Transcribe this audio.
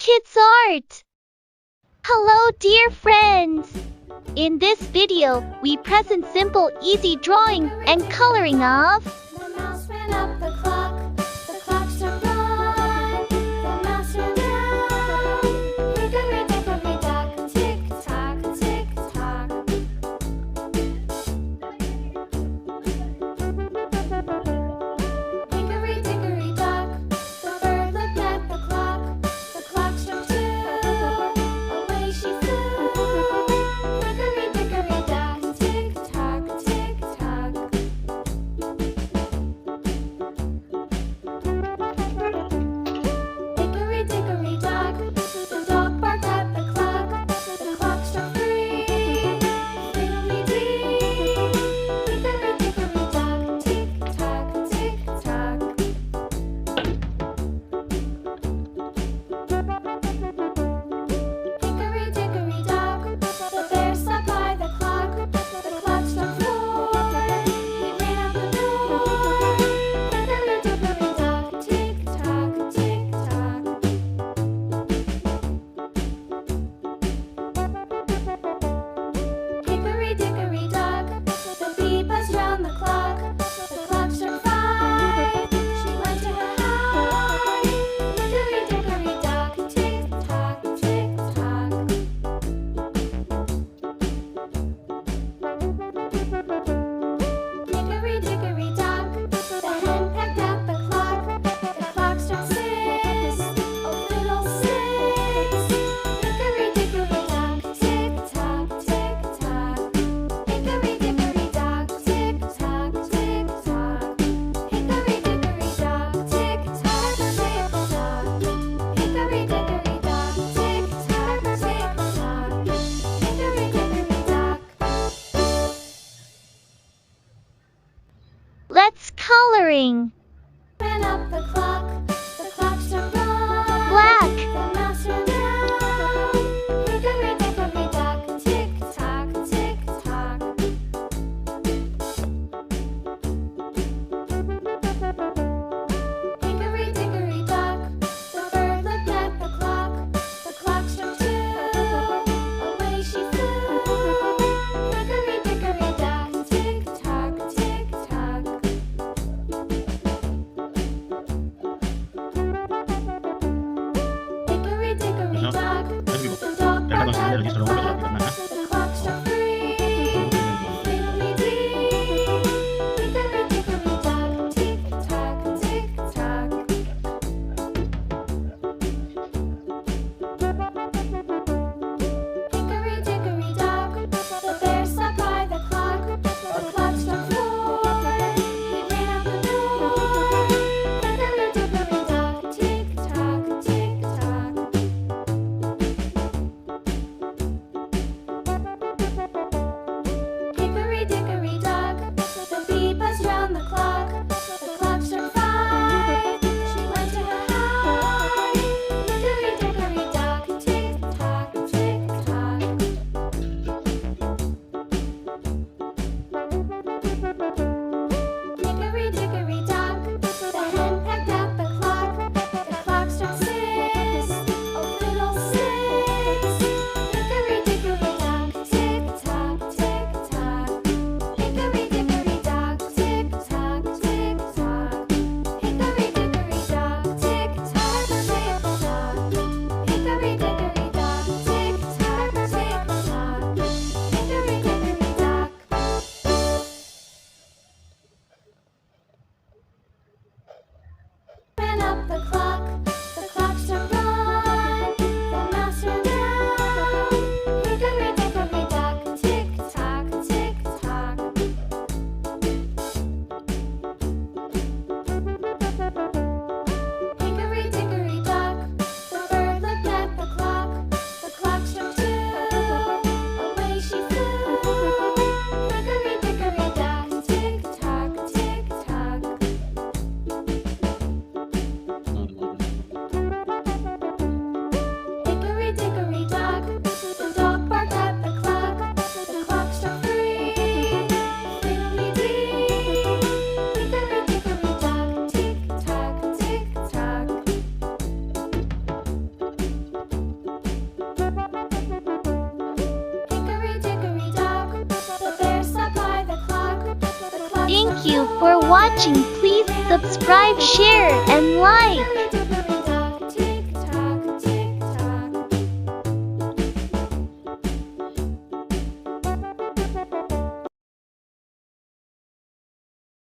Kids Art! Hello dear friends! In this video, we present simple easy drawing and coloring of The mouse ran up the clock struck 1, the mouse ran down. Hickory dickory dock, tick tock, tick tock. Hickory dickory dock, the bird looked at the clock struck 2, away she flew. Hickory dickory dock, tick tock, tick tock. Hickory dickory dock, the dog barked at the clock struck 3, fiddly-dee. Hickory dickory dock, tick tock, tick tock. Hickory dickory dock, the bear sat by the clock struck 4, he ran out the door. Hickory dickory dock, tick tock, tick tock. Hickory dickory dock, the bee buzzed round the clock struck 5, she went to her hive. Hickory dickory dock, tick tock, tick tock. Hickory dickory dock, the hen pecked at the clock struck 6, oh fiddle-sticks. Hickory dickory dock, tick tock, tick tock. Hickory dickory dock, tick tock, tick tock. Hickory dickory dock, tick tock, tick tock. Hickory dickory dock, tick tock, tick tock. Hickory dickory dock. Let's coloring. Ran up the clock struck 1. Black, The mouse ran down. Hickory dickory dock, tick tock, tick tock. Hickory dickory dock, the bird looked at the clock struck 2, away she flew. Hickory dickory dock, tick tock, tick tock. Hickory dickory dock, the dog barked at the clock struck 3, fiddly-dee. Hickory dickory dock, tick tock, tick tock. Hickory dickory dock, the bear sat by the clock struck 4, he ran out the door. Hickory dickory dock, tick tock, tick tock. Thank you for watching. Please subscribe, share, and like.